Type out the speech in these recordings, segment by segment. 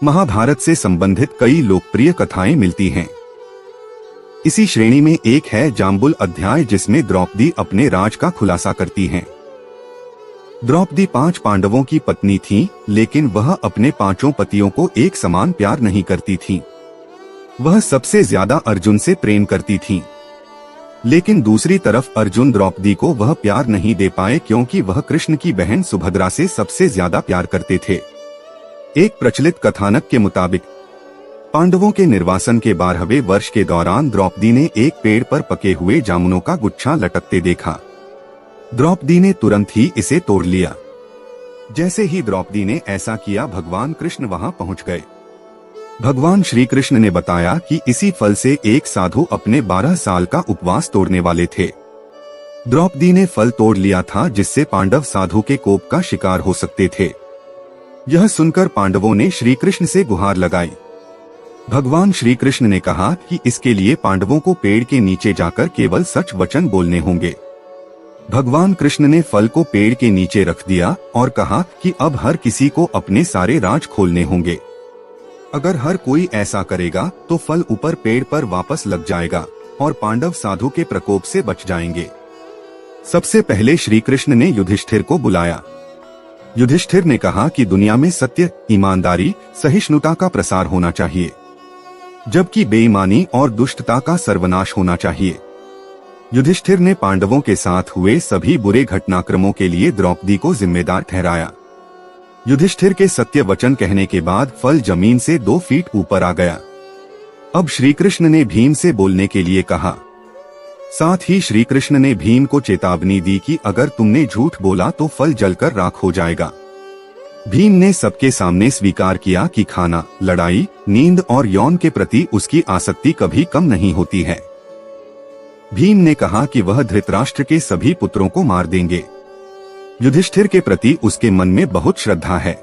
महाभारत से संबंधित कई लोकप्रिय कथाएं मिलती हैं। इसी श्रेणी में एक है जाम्बुल अध्याय, जिसमें द्रौपदी अपने राज का खुलासा करती हैं। द्रौपदी 5 पांडवों की पत्नी थी, लेकिन वह अपने 5 पतियों को एक समान प्यार नहीं करती थी। वह सबसे ज्यादा अर्जुन से प्रेम करती थी, लेकिन दूसरी तरफ अर्जुन द्रौपदी को वह प्यार नहीं दे पाए, क्योंकि वह कृष्ण की बहन सुभद्रा से सबसे ज्यादा प्यार करते थे। एक प्रचलित कथानक के मुताबिक पांडवों के निर्वासन के 12वें वर्ष के दौरान द्रौपदी ने एक पेड़ पर पके हुए जामुनों का गुच्छा लटकते देखा। द्रौपदी ने तुरंत ही इसे तोड़ लिया। जैसे ही द्रौपदी ने ऐसा किया, भगवान कृष्ण वहां पहुंच गए। भगवान श्री कृष्ण ने बताया कि इसी फल से एक साधु अपने 12 साल का उपवास तोड़ने वाले थे। द्रौपदी ने फल तोड़ लिया था, जिससे पांडव साधु के कोप का शिकार हो सकते थे। यह सुनकर पांडवों ने श्री कृष्ण से गुहार लगाई। भगवान श्री कृष्ण ने कहा कि इसके लिए पांडवों को पेड़ के नीचे जाकर केवल सच वचन बोलने होंगे। भगवान कृष्ण ने फल को पेड़ के नीचे रख दिया और कहा कि अब हर किसी को अपने सारे राज खोलने होंगे। अगर हर कोई ऐसा करेगा तो फल ऊपर पेड़ पर वापस लग जाएगा और पांडव साधु के प्रकोप से बच जाएंगे। सबसे पहले श्री कृष्ण ने युधिष्ठिर को बुलाया। युधिष्ठिर ने कहा कि दुनिया में सत्य, ईमानदारी, सहिष्णुता का प्रसार होना चाहिए, जबकि बेईमानी और दुष्टता का सर्वनाश होना चाहिए। युधिष्ठिर ने पांडवों के साथ हुए सभी बुरे घटनाक्रमों के लिए द्रौपदी को जिम्मेदार ठहराया। युधिष्ठिर के सत्य वचन कहने के बाद फल जमीन से 2 फीट ऊपर आ गया। अब श्री कृष्ण ने भीम से बोलने के लिए कहा। साथ ही श्री कृष्ण ने भीम को चेतावनी दी कि अगर तुमने झूठ बोला तो फल जलकर राख हो जाएगा। भीम ने सबके सामने स्वीकार किया कि खाना, लड़ाई, नींद और यौन के प्रति उसकी आसक्ति कभी कम नहीं होती है। भीम ने कहा कि वह धृतराष्ट्र के सभी पुत्रों को मार देंगे। युधिष्ठिर के प्रति उसके मन में बहुत श्रद्धा है,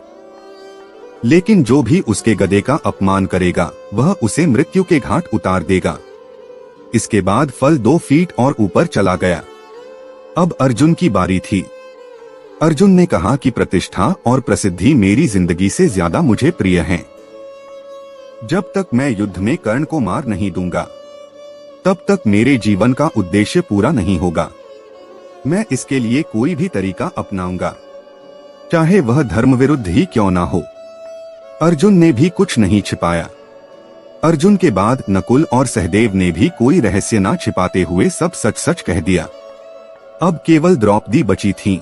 लेकिन जो भी उसके गधे का अपमान करेगा वह उसे मृत्यु के घाट उतार देगा। इसके बाद फल 2 फीट और ऊपर चला गया। अब अर्जुन की बारी थी। अर्जुन ने कहा कि प्रतिष्ठा और प्रसिद्धि मेरी जिंदगी से ज्यादा मुझे प्रिय हैं। जब तक मैं युद्ध में कर्ण को मार नहीं दूंगा, तब तक मेरे जीवन का उद्देश्य पूरा नहीं होगा। मैं इसके लिए कोई भी तरीका अपनाऊंगा, चाहे वह धर्म विरुद्ध ही क्यों ना हो। अर्जुन ने भी कुछ नहीं छिपाया। अर्जुन के बाद नकुल और सहदेव ने भी कोई रहस्य ना छिपाते हुए सब सच सच कह दिया। अब केवल द्रौपदी बची थी।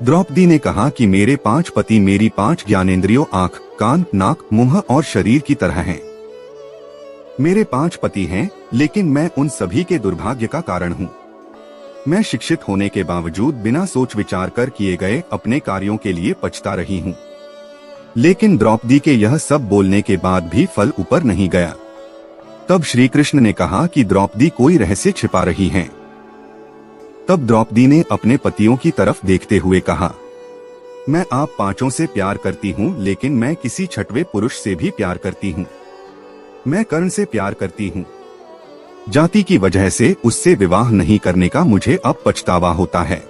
द्रौपदी ने कहा कि मेरे 5 पति मेरी 5 ज्ञानेंद्रियों, आंख, कान, नाक, मुंह और शरीर की तरह हैं। मेरे 5 पति हैं, लेकिन मैं उन सभी के दुर्भाग्य का कारण हूँ। मैं शिक्षित होने के बावजूद बिना सोच विचार कर किए गए अपने कार्यों के लिए पछता रही हूँ। लेकिन द्रौपदी के यह सब बोलने के बाद भी फल ऊपर नहीं गया। तब श्री कृष्ण ने कहा कि द्रौपदी कोई रहस्य छिपा रही हैं। तब द्रौपदी ने अपने पतियों की तरफ देखते हुए कहा, मैं आप 5 से प्यार करती हूँ, लेकिन मैं किसी 6वें पुरुष से भी प्यार करती हूँ। मैं कर्ण से प्यार करती हूँ। जाति की वजह से उससे विवाह नहीं करने का मुझे अब पछतावा होता है।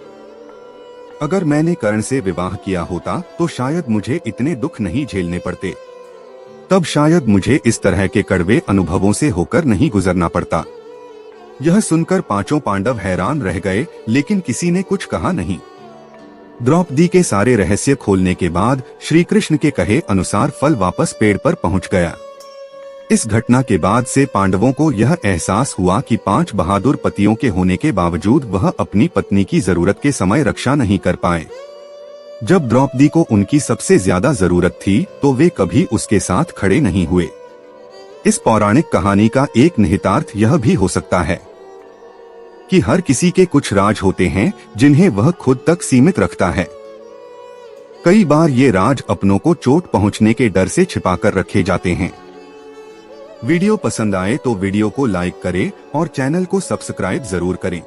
अगर मैंने कर्ण से विवाह किया होता तो शायद मुझे इतने दुख नहीं झेलने पड़ते। तब शायद मुझे इस तरह के कड़वे अनुभवों से होकर नहीं गुजरना पड़ता। यह सुनकर 5 पांडव हैरान रह गए, लेकिन किसी ने कुछ कहा नहीं। द्रौपदी के सारे रहस्य खोलने के बाद श्री कृष्ण के कहे अनुसार फल वापस पेड़ पर पहुंच गया। इस घटना के बाद से पांडवों को यह एहसास हुआ कि 5 बहादुर पतियों के होने के बावजूद वह अपनी पत्नी की जरूरत के समय रक्षा नहीं कर पाए। जब द्रौपदी को उनकी सबसे ज्यादा जरूरत थी तो वे कभी उसके साथ खड़े नहीं हुए। इस पौराणिक कहानी का एक निहितार्थ यह भी हो सकता है कि हर किसी के कुछ राज होते हैं जिन्हें वह खुद तक सीमित रखता है। कई बार ये राज अपनों को चोट पहुंचने के डर से छिपाकर रखे जाते हैं। वीडियो पसंद आए तो वीडियो को लाइक करें और चैनल को सब्सक्राइब जरूर करें।